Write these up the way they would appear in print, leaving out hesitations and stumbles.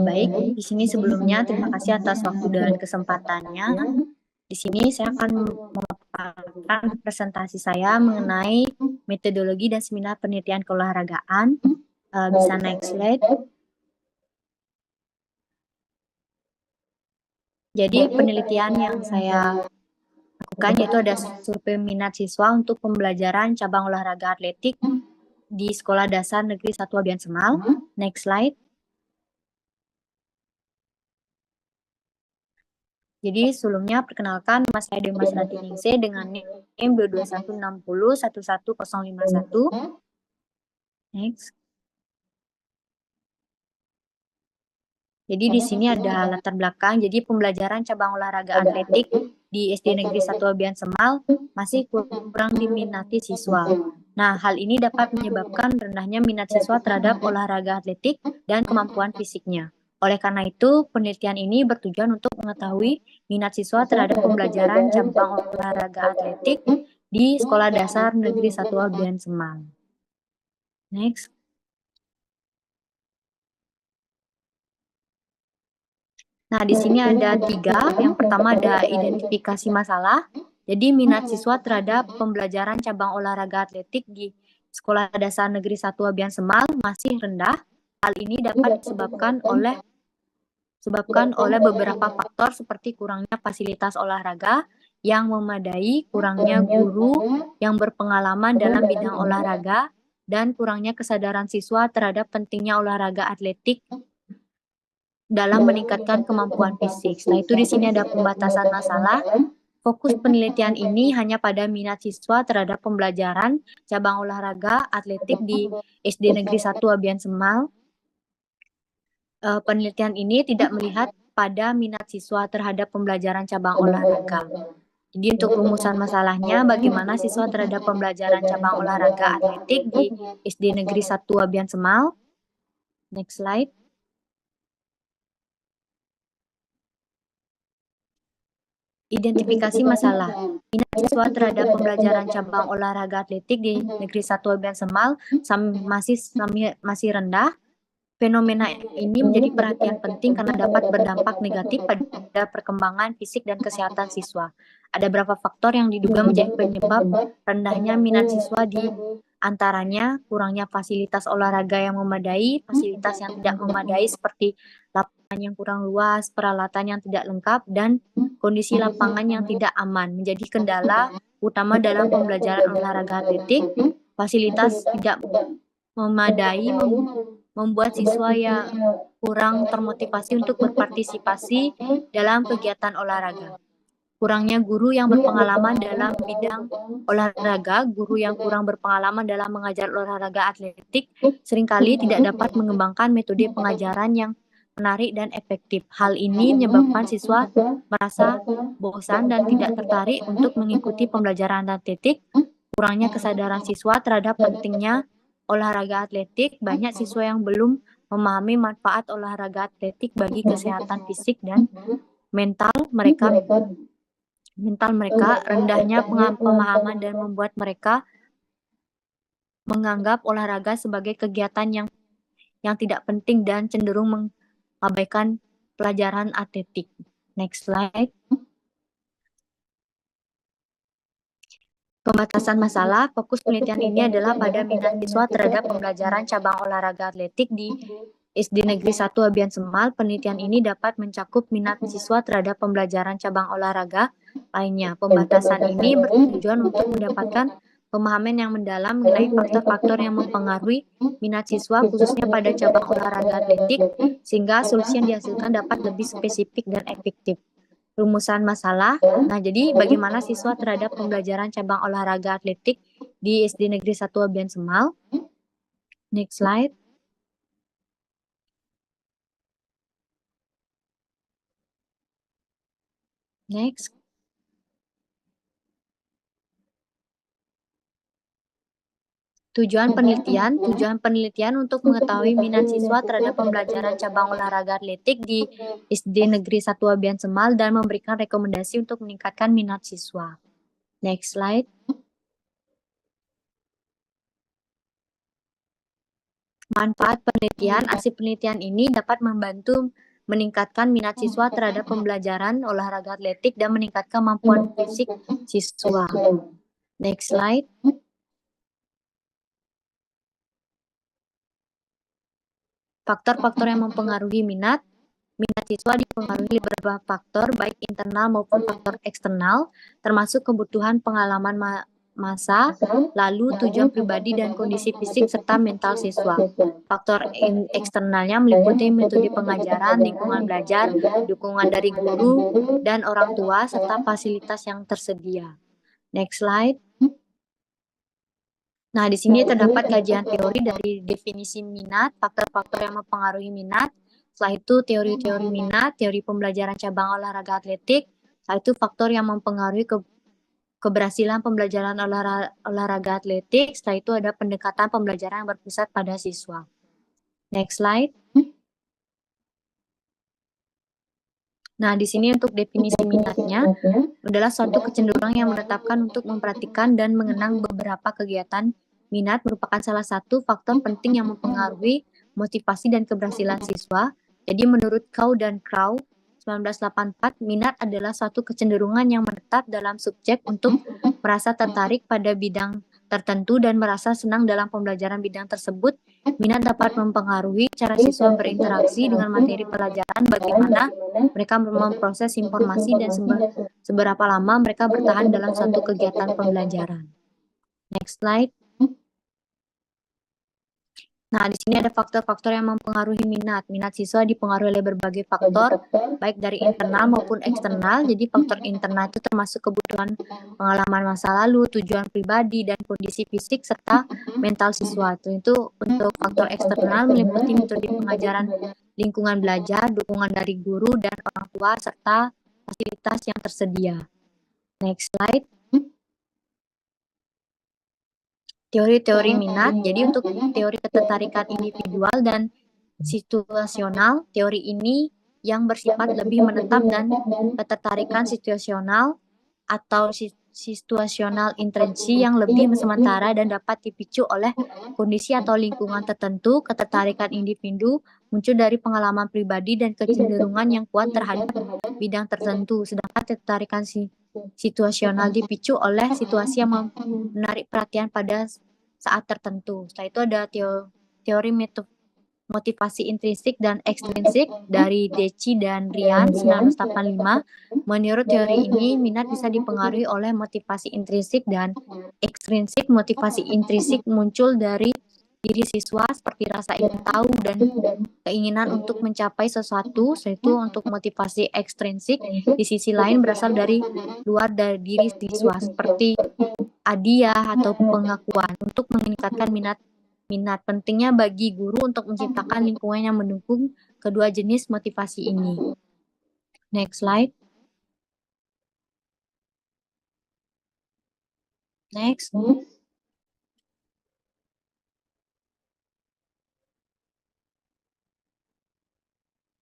Baik, di sini sebelumnya terima kasih atas waktu dan kesempatannya. Di sini saya akan memaparkan presentasi saya mengenai metodologi dan seminar penelitian keolahragaan. Bisa next slide. Jadi penelitian yang saya lakukan yaitu ada survei minat siswa untuk pembelajaran cabang olahraga atletik di Sekolah Dasar Negeri 1 Abian Semal. Next slide. Jadi sebelumnya perkenalkan nama saya Demas Ratiningsih dengan NIM 22160111051. Next. Jadi di sini ada latar belakang. Jadi pembelajaran cabang olahraga atletik di SD Negeri 1 Abian Semal masih kurang diminati siswa. Nah, hal ini dapat menyebabkan rendahnya minat siswa terhadap olahraga atletik dan kemampuan fisiknya. Oleh karena itu, penelitian ini bertujuan untuk mengetahui minat siswa terhadap pembelajaran cabang olahraga atletik di Sekolah Dasar Negeri 1 Abian Semal. Next. Nah, di sini ada 3. Yang pertama ada identifikasi masalah. Jadi minat siswa terhadap pembelajaran cabang olahraga atletik di Sekolah Dasar Negeri 1 Abian Semal masih rendah. Hal ini dapat disebabkan oleh beberapa faktor seperti kurangnya fasilitas olahraga yang memadai, kurangnya guru yang berpengalaman dalam bidang olahraga, dan kurangnya kesadaran siswa terhadap pentingnya olahraga atletik dalam meningkatkan kemampuan fisik. Setelah itu di sini ada pembatasan masalah. Fokus penelitian ini hanya pada minat siswa terhadap pembelajaran cabang olahraga atletik di SD Negeri 1 Abian Semal. Penelitian ini tidak melihat pada minat siswa terhadap pembelajaran cabang olahraga. Jadi untuk rumusan masalahnya, bagaimana siswa terhadap pembelajaran cabang olahraga atletik di SD Negeri 1 Abian Semal. Next slide. Identifikasi masalah. Minat siswa terhadap pembelajaran cabang olahraga atletik di Negeri 1 Abian Semal masih rendah. Fenomena ini menjadi perhatian penting karena dapat berdampak negatif pada perkembangan fisik dan kesehatan siswa. Ada beberapa faktor yang diduga menjadi penyebab rendahnya minat siswa, di antaranya kurangnya fasilitas olahraga yang memadai, fasilitas yang tidak memadai seperti lapangan yang kurang luas, peralatan yang tidak lengkap, dan kondisi lapangan yang tidak aman menjadi kendala utama dalam pembelajaran olahraga atletik. Fasilitas tidak memadai membuat siswa yang kurang termotivasi untuk berpartisipasi dalam kegiatan olahraga. Kurangnya guru yang berpengalaman dalam bidang olahraga, guru yang kurang berpengalaman dalam mengajar olahraga atletik seringkali tidak dapat mengembangkan metode pengajaran yang menarik dan efektif. Hal ini menyebabkan siswa merasa bosan dan tidak tertarik untuk mengikuti pembelajaran atletik. Kurangnya kesadaran siswa terhadap pentingnya olahraga atletik, banyak siswa yang belum memahami manfaat olahraga atletik bagi kesehatan fisik dan mental mereka. Rendahnya pemahaman dan membuat mereka menganggap olahraga sebagai kegiatan yang tidak penting dan cenderung mengabaikan pelajaran atletik. Next slide. Pembatasan masalah. Fokus penelitian ini adalah pada minat siswa terhadap pembelajaran cabang olahraga atletik di SD Negeri 1 Abian Semal. Penelitian ini dapat mencakup minat siswa terhadap pembelajaran cabang olahraga lainnya. Pembatasan ini bertujuan untuk mendapatkan pemahaman yang mendalam mengenai faktor-faktor yang mempengaruhi minat siswa, khususnya pada cabang olahraga atletik, sehingga solusi yang dihasilkan dapat lebih spesifik dan efektif. Rumusan masalah. Nah, jadi bagaimana siswa terhadap pembelajaran cabang olahraga atletik di SD Negeri 1 Abian Semal. Next slide. Next. Tujuan penelitian untuk mengetahui minat siswa terhadap pembelajaran cabang olahraga atletik di SD Negeri 1 Abian Semal dan memberikan rekomendasi untuk meningkatkan minat siswa. Next slide. Manfaat penelitian, hasil penelitian ini dapat membantu meningkatkan minat siswa terhadap pembelajaran olahraga atletik dan meningkatkan kemampuan fisik siswa. Next slide. Faktor-faktor yang mempengaruhi minat siswa dipengaruhi oleh beberapa faktor, baik internal maupun faktor eksternal, termasuk kebutuhan pengalaman masa, lalu tujuan pribadi dan kondisi fisik serta mental siswa. Faktor eksternalnya meliputi metode pengajaran, lingkungan belajar, dukungan dari guru dan orang tua, serta fasilitas yang tersedia. Next slide. Nah, di sini terdapat kajian teori dari definisi minat, faktor-faktor yang mempengaruhi minat. Setelah itu teori-teori minat, teori pembelajaran cabang olahraga atletik. Setelah itu faktor yang mempengaruhi keberhasilan pembelajaran olahraga atletik. Setelah itu ada pendekatan pembelajaran yang berpusat pada siswa. Next slide. Nah, di sini untuk definisi minatnya adalah suatu kecenderungan yang menetapkan untuk memperhatikan dan mengenang beberapa kegiatan. Minat merupakan salah satu faktor penting yang mempengaruhi motivasi dan keberhasilan siswa. Jadi menurut Cow dan Crow 1984, minat adalah suatu kecenderungan yang menetap dalam subjek untuk merasa tertarik pada bidang tertentu dan merasa senang dalam pembelajaran bidang tersebut. Minat dapat mempengaruhi cara siswa berinteraksi dengan materi pelajaran, bagaimana mereka memproses informasi dan seberapa lama mereka bertahan dalam suatu kegiatan pembelajaran. Next slide. Nah, di sini ada faktor-faktor yang mempengaruhi minat. Minat siswa dipengaruhi oleh berbagai faktor, baik dari internal maupun eksternal. Jadi faktor internal itu termasuk kebutuhan pengalaman masa lalu, tujuan pribadi, dan kondisi fisik, serta mental siswa. Itu untuk faktor eksternal meliputi metode pengajaran, lingkungan belajar, dukungan dari guru dan orang tua, serta fasilitas yang tersedia. Next slide. Teori-teori minat, jadi untuk teori ketertarikan individual dan situasional, teori ini yang bersifat lebih menetap dan ketertarikan situasional atau situasional intrinsi yang lebih sementara dan dapat dipicu oleh kondisi atau lingkungan tertentu. Ketertarikan individu muncul dari pengalaman pribadi dan kecenderungan yang kuat terhadap bidang tertentu, sedangkan ketertarikan situasional dipicu oleh situasi yang menarik perhatian pada saat tertentu. Setelah itu ada teori motivasi intrinsik dan ekstrinsik dari Deci dan Rian 1985. Menurut teori ini, minat bisa dipengaruhi oleh motivasi intrinsik dan ekstrinsik. Motivasi intrinsik muncul dari diri siswa seperti rasa ingin tahu dan keinginan untuk mencapai sesuatu, yaitu untuk motivasi ekstrinsik. Di sisi lain berasal dari luar dari diri siswa seperti hadiah atau pengakuan untuk meningkatkan minat. Pentingnya bagi guru untuk menciptakan lingkungan yang mendukung kedua jenis motivasi ini. Next slide. Next.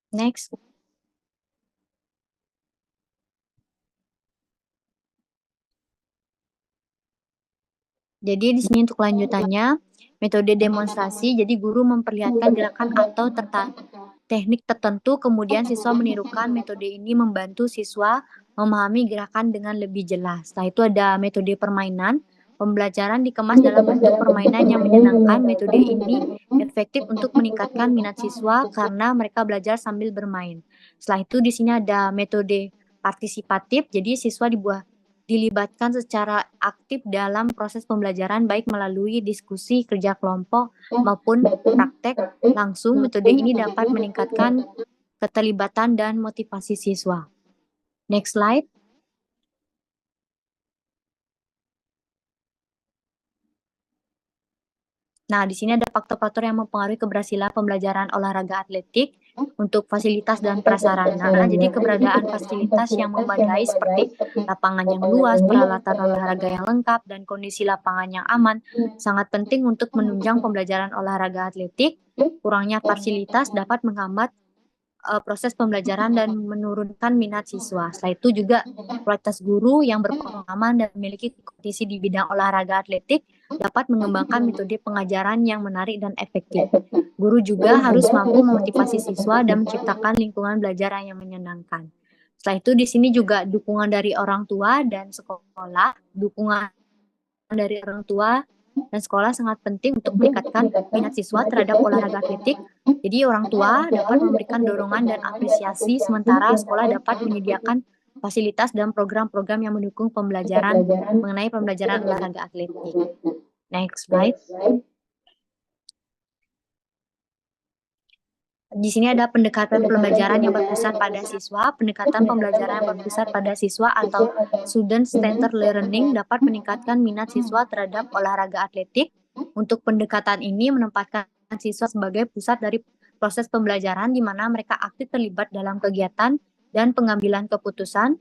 Next. Jadi di sini untuk lanjutannya, metode demonstrasi, jadi guru memperlihatkan gerakan atau teknik tertentu, kemudian siswa menirukan. Metode ini membantu siswa memahami gerakan dengan lebih jelas. Setelah itu ada metode permainan. Pembelajaran dikemas dalam bentuk permainan yang menyenangkan. Metode ini efektif untuk meningkatkan minat siswa karena mereka belajar sambil bermain. Setelah itu di sini ada metode partisipatif, jadi siswa dilibatkan secara aktif dalam proses pembelajaran baik melalui diskusi, kerja kelompok, maupun praktek langsung. Metode ini dapat meningkatkan keterlibatan dan motivasi siswa. Next slide. Nah, di sini ada faktor-faktor yang mempengaruhi keberhasilan pembelajaran olahraga atletik untuk fasilitas dan prasarana. Jadi keberadaan fasilitas yang memadai seperti lapangan yang luas, peralatan olahraga yang lengkap, dan kondisi lapangan yang aman sangat penting untuk menunjang pembelajaran olahraga atletik. Kurangnya fasilitas dapat menghambat proses pembelajaran dan menurunkan minat siswa. Setelah itu juga kualitas guru yang berpengalaman dan memiliki kompetisi di bidang olahraga atletik dapat mengembangkan metode pengajaran yang menarik dan efektif. Guru juga harus mampu memotivasi siswa dan menciptakan lingkungan belajar yang menyenangkan. Setelah itu di sini juga dukungan dari orang tua dan sekolah, dukungan dari orang tua dan sekolah sangat penting untuk meningkatkan minat siswa terhadap olahraga atletik. Jadi orang tua dapat memberikan dorongan dan apresiasi, sementara sekolah dapat menyediakan fasilitas dan program-program yang mendukung pembelajaran mengenai pembelajaran olahraga atletik. Next slide. Di sini ada pendekatan pembelajaran yang berpusat pada siswa. Pendekatan pembelajaran yang berpusat pada siswa atau student-centered learning dapat meningkatkan minat siswa terhadap olahraga atletik. Untuk pendekatan ini menempatkan siswa sebagai pusat dari proses pembelajaran di mana mereka aktif terlibat dalam kegiatan dan pengambilan keputusan.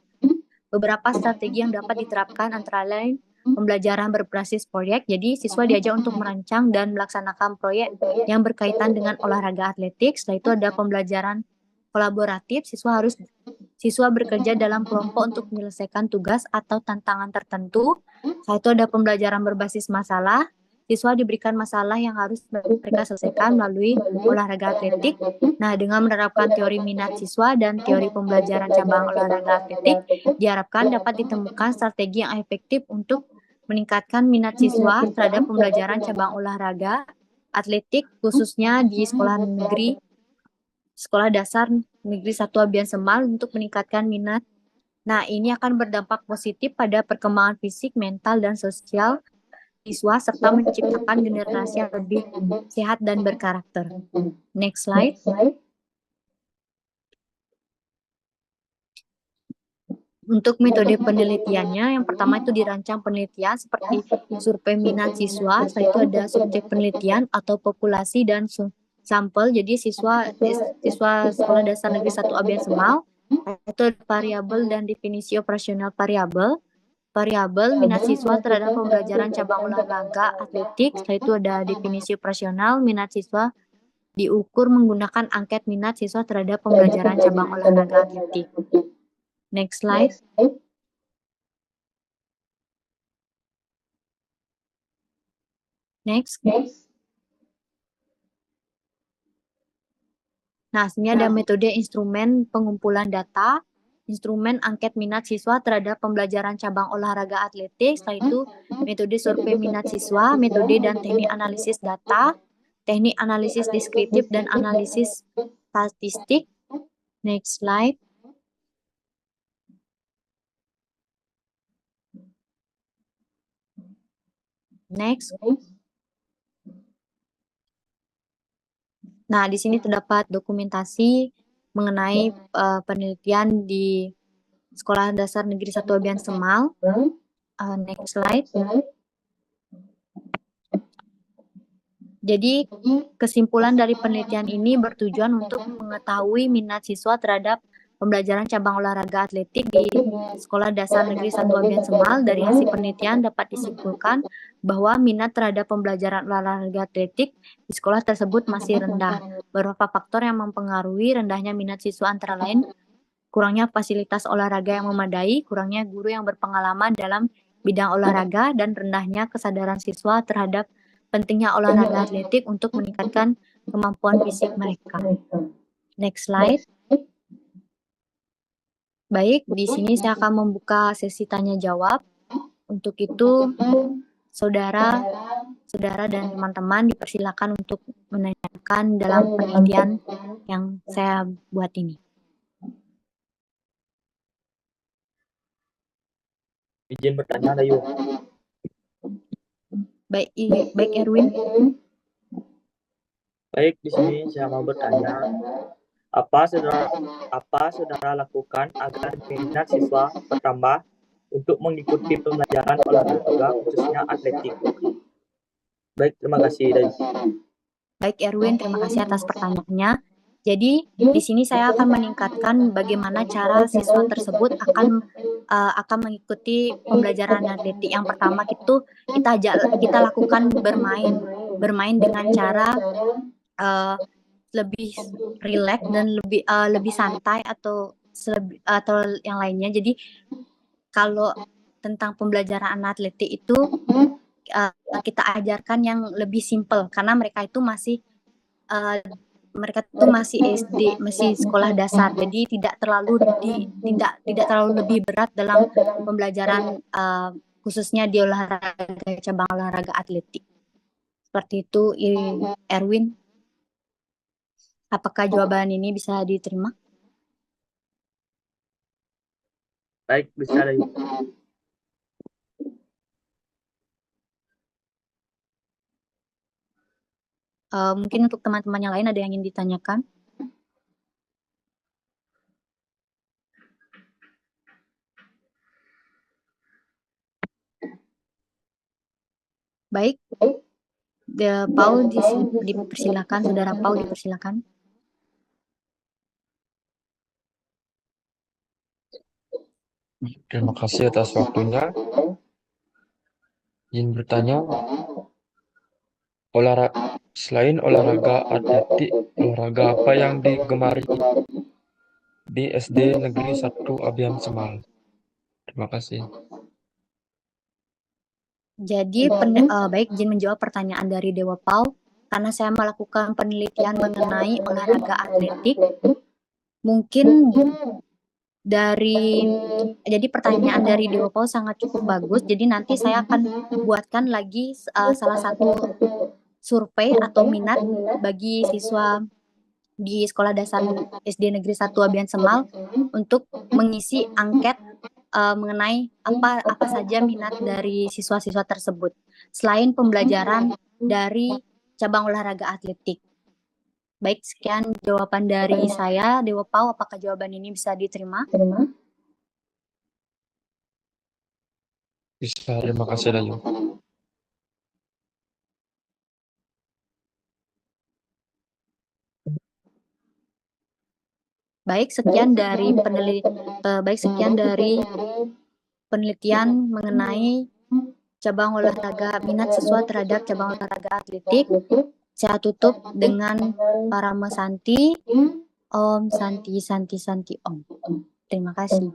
Beberapa strategi yang dapat diterapkan antara lain pembelajaran berbasis proyek. Jadi siswa diajak untuk merancang dan melaksanakan proyek yang berkaitan dengan olahraga atletik. Setelah itu ada pembelajaran kolaboratif. Siswa bekerja dalam kelompok untuk menyelesaikan tugas atau tantangan tertentu. Setelah itu ada pembelajaran berbasis masalah. Siswa diberikan masalah yang harus mereka selesaikan melalui olahraga atletik. Nah, dengan menerapkan teori minat siswa dan teori pembelajaran cabang olahraga atletik, diharapkan dapat ditemukan strategi yang efektif untuk meningkatkan minat siswa terhadap pembelajaran cabang olahraga atletik, khususnya di sekolah dasar negeri 1 Abian Semal untuk meningkatkan minat. Nah, ini akan berdampak positif pada perkembangan fisik, mental, dan sosial siswa serta menciptakan generasi yang lebih sehat dan berkarakter. Next slide. Untuk metode penelitiannya, yang pertama itu dirancang penelitian seperti survei minat siswa, setelah itu ada subjek penelitian atau populasi dan sampel. Jadi siswa sekolah dasar negeri 1 Abian Semal, itu variabel dan definisi operasional variabel. Variabel minat siswa terhadap pembelajaran cabang olahraga atletik, setelah itu ada definisi operasional minat siswa diukur menggunakan angket minat siswa terhadap pembelajaran cabang olahraga atletik. Next slide. Next. Nah, sini ada metode instrumen pengumpulan data, instrumen angket minat siswa terhadap pembelajaran cabang olahraga atletik, setelah itu metode survei minat siswa, metode dan teknik analisis data, teknik analisis deskriptif dan analisis statistik. Next slide. Next. Nah, di sini terdapat dokumentasi mengenai penelitian di Sekolah Dasar Negeri 1 Abian Semal. Next slide. Jadi, kesimpulan dari penelitian ini bertujuan untuk mengetahui minat siswa terhadap pembelajaran cabang olahraga atletik di Sekolah Dasar Negeri 1 Abian Semal. Dari hasil penelitian dapat disimpulkan bahwa minat terhadap pembelajaran olahraga atletik di sekolah tersebut masih rendah. Beberapa faktor yang mempengaruhi rendahnya minat siswa antara lain kurangnya fasilitas olahraga yang memadai, kurangnya guru yang berpengalaman dalam bidang olahraga, dan rendahnya kesadaran siswa terhadap pentingnya olahraga atletik untuk meningkatkan kemampuan fisik mereka. Next slide. Baik, di sini saya akan membuka sesi tanya jawab. Untuk itu, saudara dan teman-teman dipersilakan untuk menanyakan dalam penelitian yang saya buat ini. Izin bertanya, Dayu. Baik Erwin. Baik, di sini saya mau bertanya, apa saudara lakukan agar minat siswa bertambah untuk mengikuti pembelajaran olahraga khususnya atletik? Baik, terima kasih, Dayu. Baik Erwin, terima kasih atas pertanyaannya. Jadi di sini saya akan meningkatkan bagaimana cara siswa tersebut akan mengikuti pembelajaran atletik. Yang pertama itu kita lakukan bermain dengan cara lebih rileks dan lebih santai atau yang lainnya. Jadi kalau tentang pembelajaran atletik itu kita ajarkan yang lebih simpel karena mereka itu masih SD, masih sekolah dasar, jadi tidak terlalu lebih berat dalam pembelajaran khususnya di cabang olahraga atletik. Seperti itu, Erwin. Apakah jawaban ini bisa diterima? Baik, bisa lagi. Mungkin untuk teman-teman yang lain ada yang ingin ditanyakan? Baik, Paul dipersilakan, saudara Paul dipersilakan. Terima kasih atas waktunya. Ingin bertanya, selain olahraga atletik, olahraga apa yang digemari di SD Negeri 1 Abian Semal? Terima kasih. Jadi, baik, izin menjawab pertanyaan dari Dewa Paul. Karena saya melakukan penelitian mengenai olahraga atletik, mungkin jadi pertanyaan dari Dewa Paul sangat cukup bagus. Jadi nanti saya akan buatkan lagi salah satu survei atau minat bagi siswa di Sekolah Dasar SD Negeri 1 Abian Semal untuk mengisi angket mengenai apa saja minat dari siswa-siswa tersebut selain pembelajaran dari cabang olahraga atletik. Baik, sekian jawaban dari saya. Dewa Paul, apakah jawaban ini bisa diterima? Bisa, terima kasih Dayu. Baik, sekian dari penelitian mengenai cabang olahraga, minat siswa terhadap cabang olahraga atletik. Saya tutup dengan Parama Santi, Om Santi Santi Santi Om. Terima kasih.